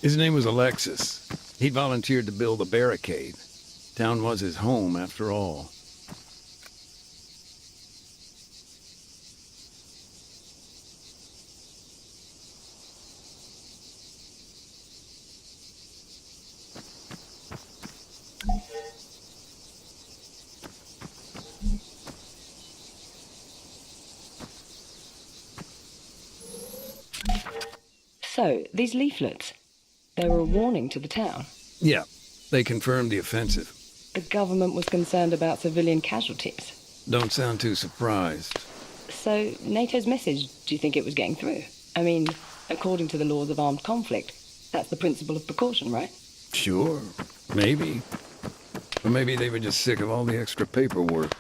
His name was Alexis. He'd volunteered to build a barricade. Town was his home, after all. So, these leaflets, they were a warning to the town. Yeah, they confirmed the offensive. The government was concerned about civilian casualties. Don't sound too surprised. So, NATO's message, do you think it was getting through? I mean, according to the laws of armed conflict, that's the principle of precaution, right? Sure, maybe. Or maybe they were just sick of all the extra paperwork.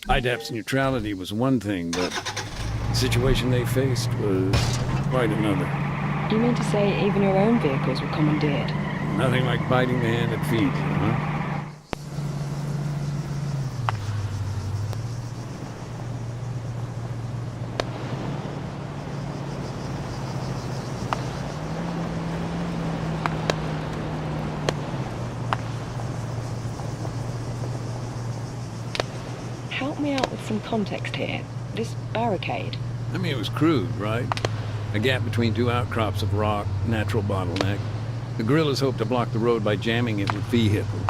IDAP's neutrality was one thing, but the situation they faced was quite another. You mean to say even your own vehicles were commandeered? Nothing like biting the hand that feeds you, huh? Help me out with some context here. This barricade. I mean, it was crude, right? A gap between two outcrops of rock, natural bottleneck. The guerrillas hoped to block the road by jamming it with vehicles.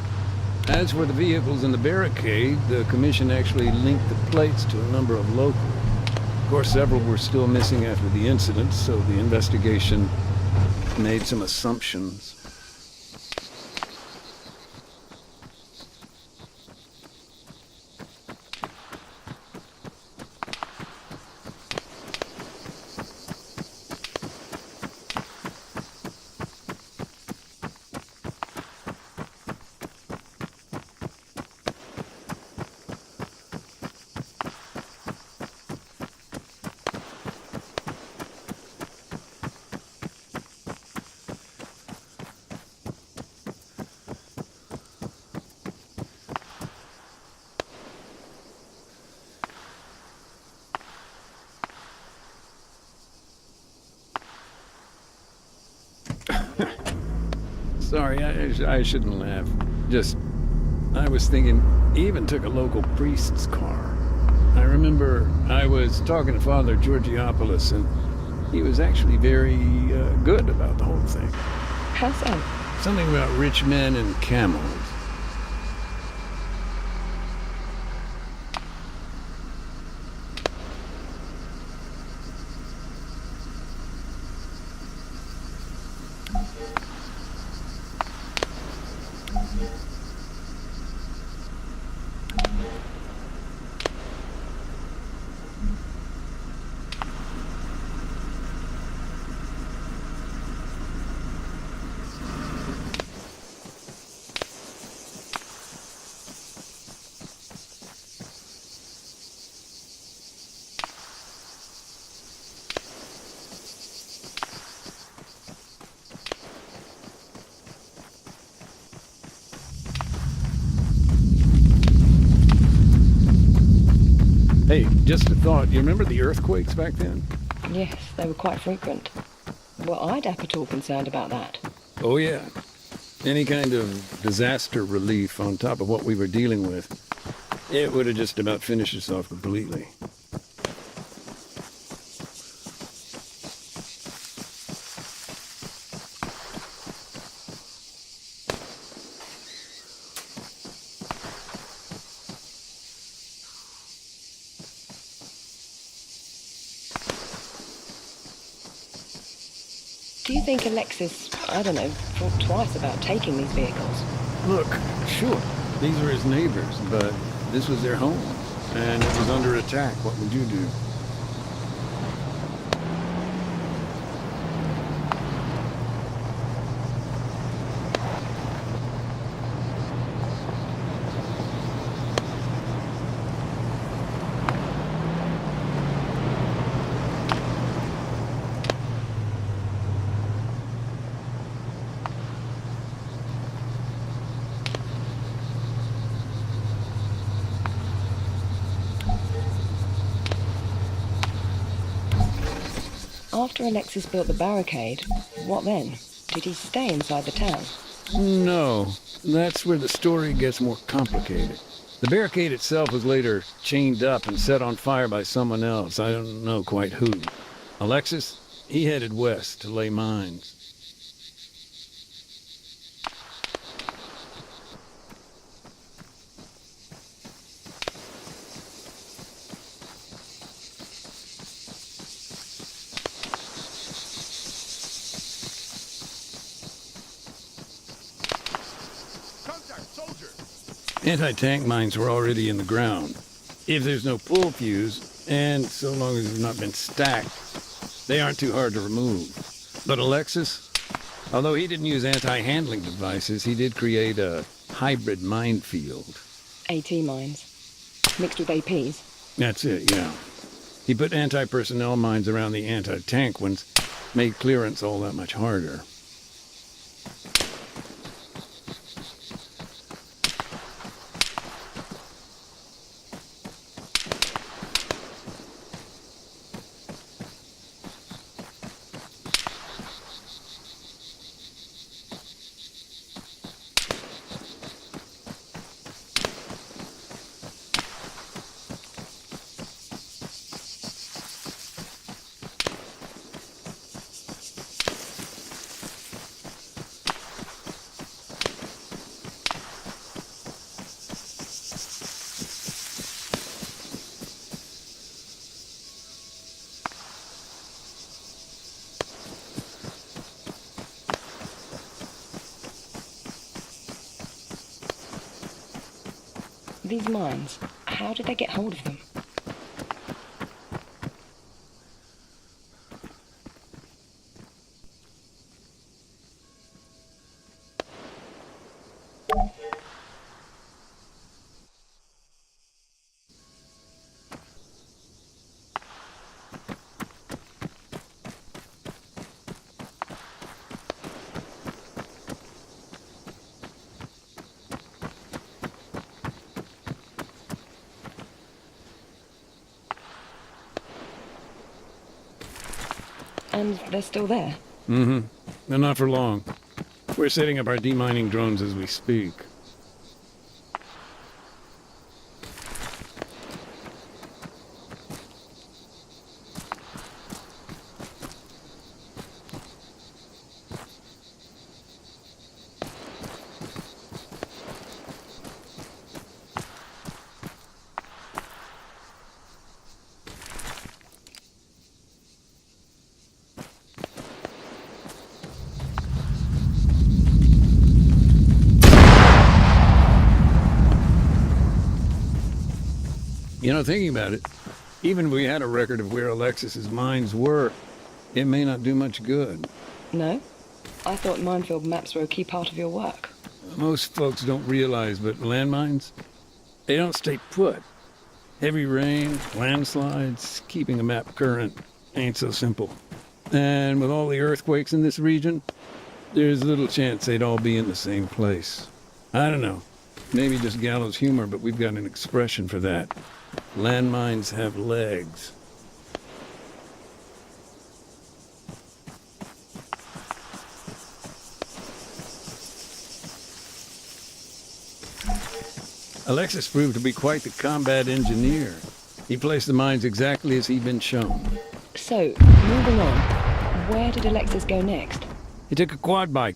As for the vehicles in the barricade, the commission actually linked the plates to a number of locals. Of course, several were still missing after the incident, so the investigation made some assumptions. Sorry, I shouldn't laugh. Just, I was thinking, he even took a local priest's car. I remember I was talking to Father Georgiopoulos, and he was actually very good about the whole thing. How so? Something about rich men and camels. Hey, just a thought. You remember the earthquakes back then? Yes, they were quite frequent. Were IDAP at all concerned about that? Oh, yeah. Any kind of disaster relief on top of what we were dealing with, it would have just about finished us off completely. Do you think Alexis, I don't know, thought twice about taking these vehicles? Look, sure, these were his neighbors, but this was their home, and it was under attack. What would you do? After Alexis built the barricade, what then? Did he stay inside the town? No, that's where the story gets more complicated. The barricade itself was later chained up and set on fire by someone else. I don't know quite who. Alexis, he headed west to lay mines. Anti-tank mines were already in the ground. If there's no pull fuse, and so long as they've not been stacked, they aren't too hard to remove. But Alexis, although he didn't use anti-handling devices, he did create a hybrid minefield. AT mines. Mixed with APs. That's it, yeah. He put anti-personnel mines around the anti-tank ones, made clearance all that much harder. These mines, how did they get hold of them? And they're still there? Mm-hmm. They're not for long. We're setting up our demining drones as we speak. You know, thinking about it, even if we had a record of where Alexis's mines were, it may not do much good. No? I thought minefield maps were a key part of your work. Most folks don't realize, but landmines, they don't stay put. Heavy rain, landslides, keeping a map current ain't so simple. And with all the earthquakes in this region, there's little chance they'd all be in the same place. I don't know, maybe just gallows humor, but we've got an expression for that. Landmines have legs. Alexis proved to be quite the combat engineer. He placed the mines exactly as he'd been shown. So, moving on, where did Alexis go next? He took a quad bike.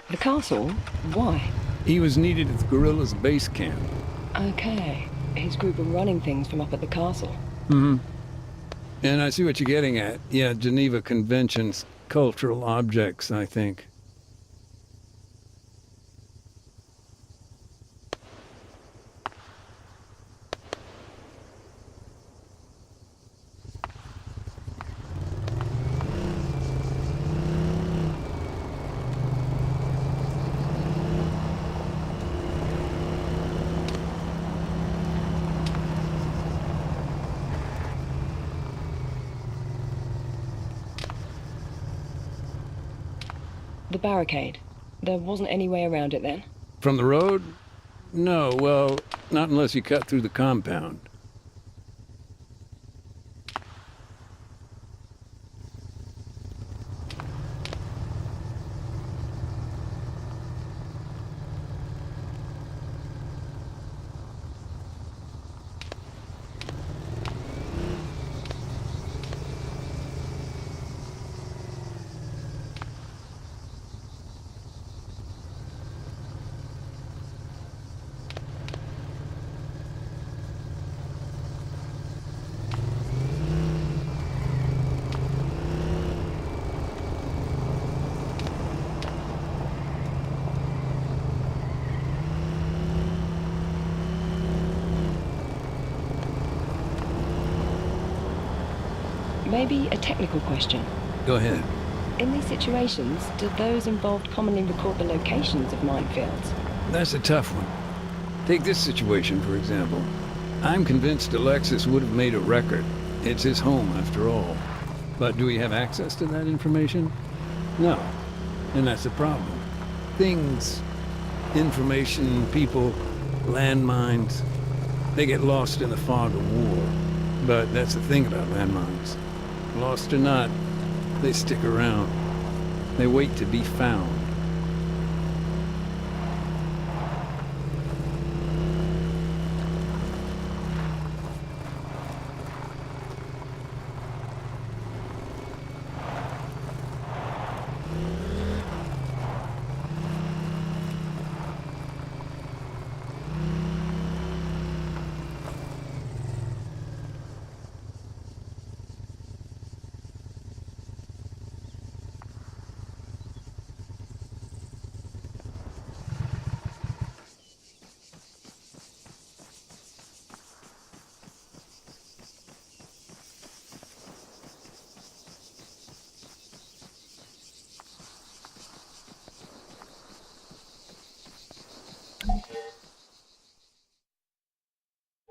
The castle? Why? He was needed at the guerrillas' base camp. Okay. His group were running things from up at the castle. Mm-hmm. And I see what you're getting at. Yeah, Geneva Convention's cultural objects, I think. The barricade. There wasn't any way around it then? From the road? No, well, not unless you cut through the compound. Maybe a technical question. Go ahead. In these situations, do those involved commonly record the locations of minefields? That's a tough one. Take this situation, for example. I'm convinced Alexis would have made a record. It's his home, after all. But do we have access to that information? No. And that's the problem. Things, information, people, landmines, they get lost in the fog of war. But that's the thing about landmines. Lost or not, they stick around. They wait to be found.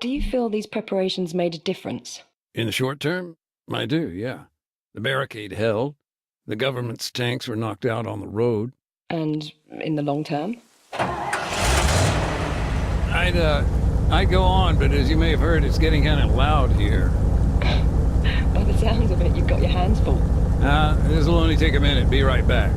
Do you feel these preparations made a difference? In the short term, I do, yeah. The barricade held. The government's tanks were knocked out on the road. And in the long term? I'd go on, but as you may have heard, it's getting kind of loud here. By the sounds of it, you've got your hands full. This'll only take a minute. Be right back.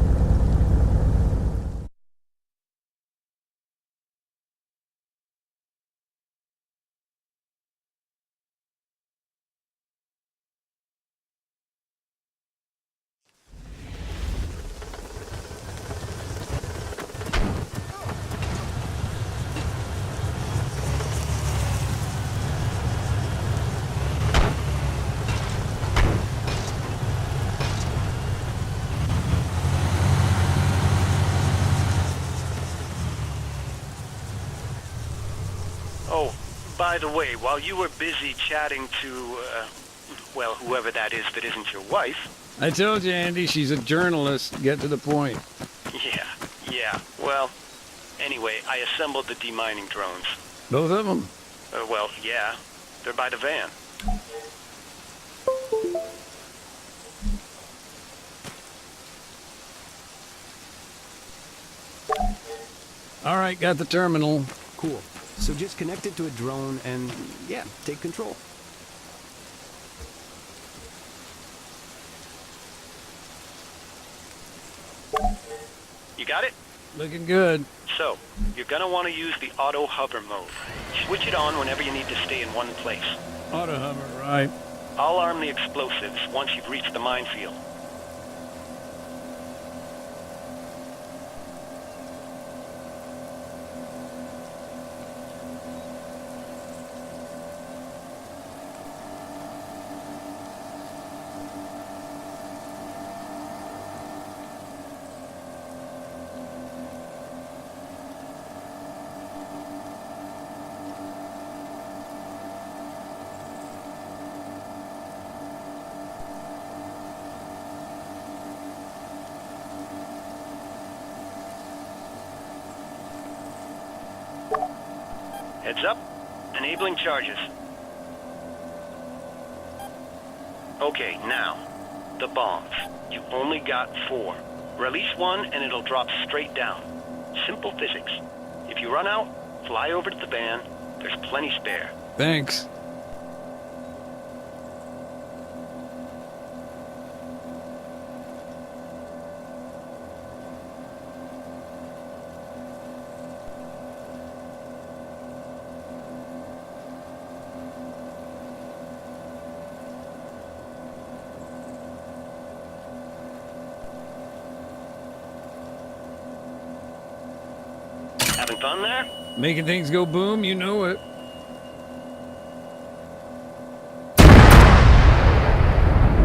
Oh, by the way, while you were busy chatting to, well, whoever that is that isn't your wife... I told you, Andy, she's a journalist. Get to the point. Yeah. Well, anyway, I assembled the demining drones. Both of them? Well, yeah. They're by the van. All right, got the terminal. Cool. So just connect it to a drone and, yeah, take control. You got it? Looking good. So, you're gonna want to use the auto hover mode. Switch it on whenever you need to stay in one place. Auto hover, right. I'll arm the explosives once you've reached the minefield. Heads up. Enabling charges. Okay, now, the bombs. You only got 4. Release one and it'll drop straight down. Simple physics. If you run out, fly over to the van. There's plenty spare. Thanks. Having fun there? Making things go boom, you know it.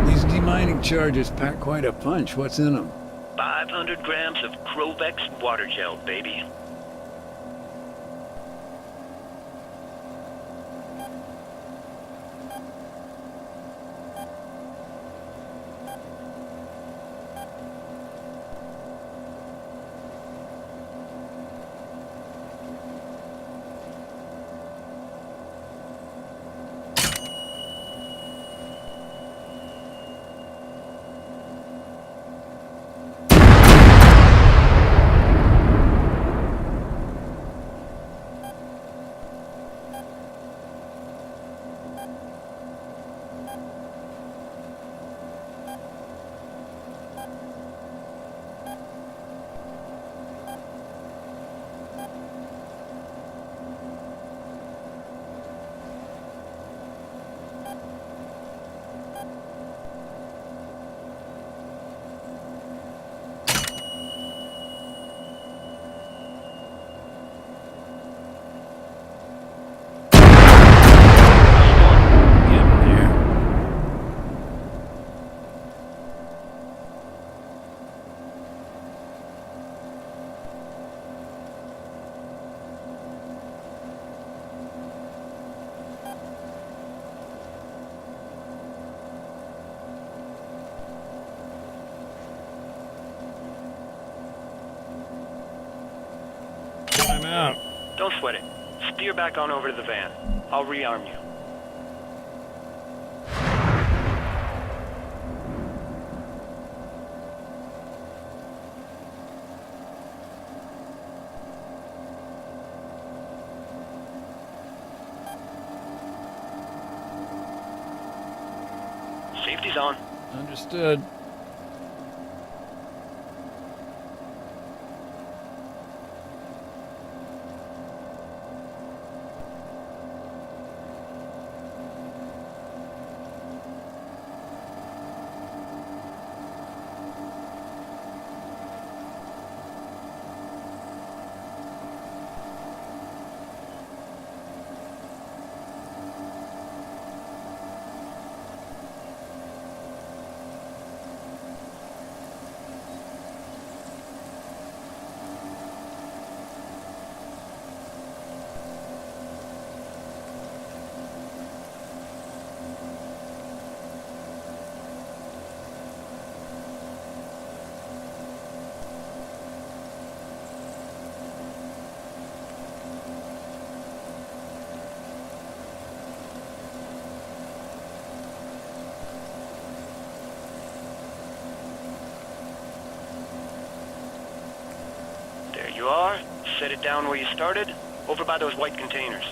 These demining charges pack quite a punch. What's in them? 500 grams of Crovex water gel, baby. out. Don't sweat it. Steer back on over to the van. I'll rearm you. Safety's on. Understood. There you are. Set it down where you started, over by those white containers.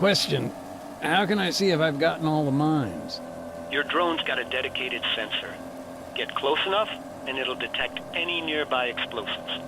Question. How can I see if I've gotten all the mines? Your drone's got a dedicated sensor. Get close enough, and it'll detect any nearby explosives.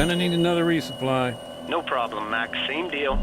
Gonna need another resupply. No problem, Max. Same deal.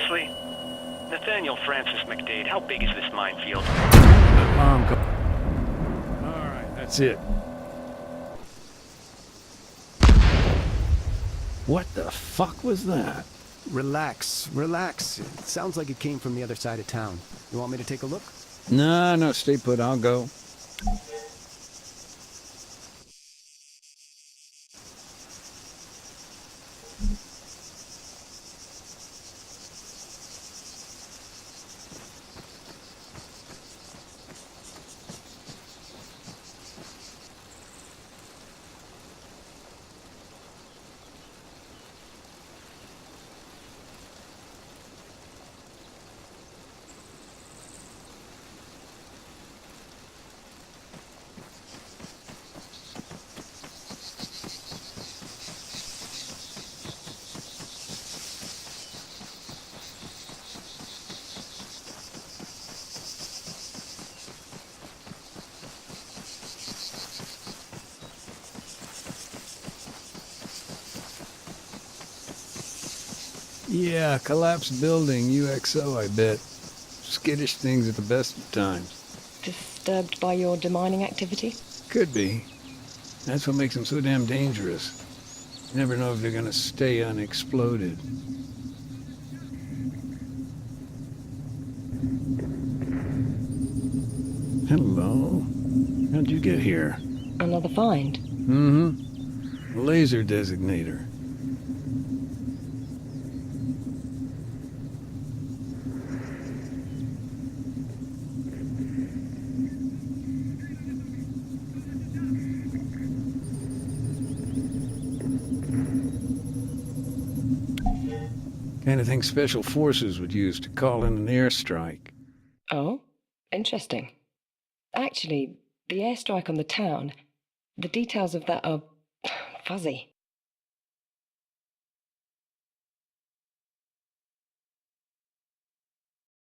seriously? Nathaniel Francis McDade, how big is this minefield? Alright, that's it. What the fuck was that? Relax, relax. It sounds like it came from the other side of town. You want me to take a look? No, stay put, I'll go. Yeah, collapsed building, UXO, I bet. Skittish things at the best of times. Disturbed by your demining activity? Could be. That's what makes them so damn dangerous. You never know if they're gonna stay unexploded. Hello. How'd you get here? Another find. Mm-hmm. Laser designator. Kind of thing Special Forces would use to call in an airstrike. Oh, interesting. Actually, the airstrike on the town, the details of that are fuzzy.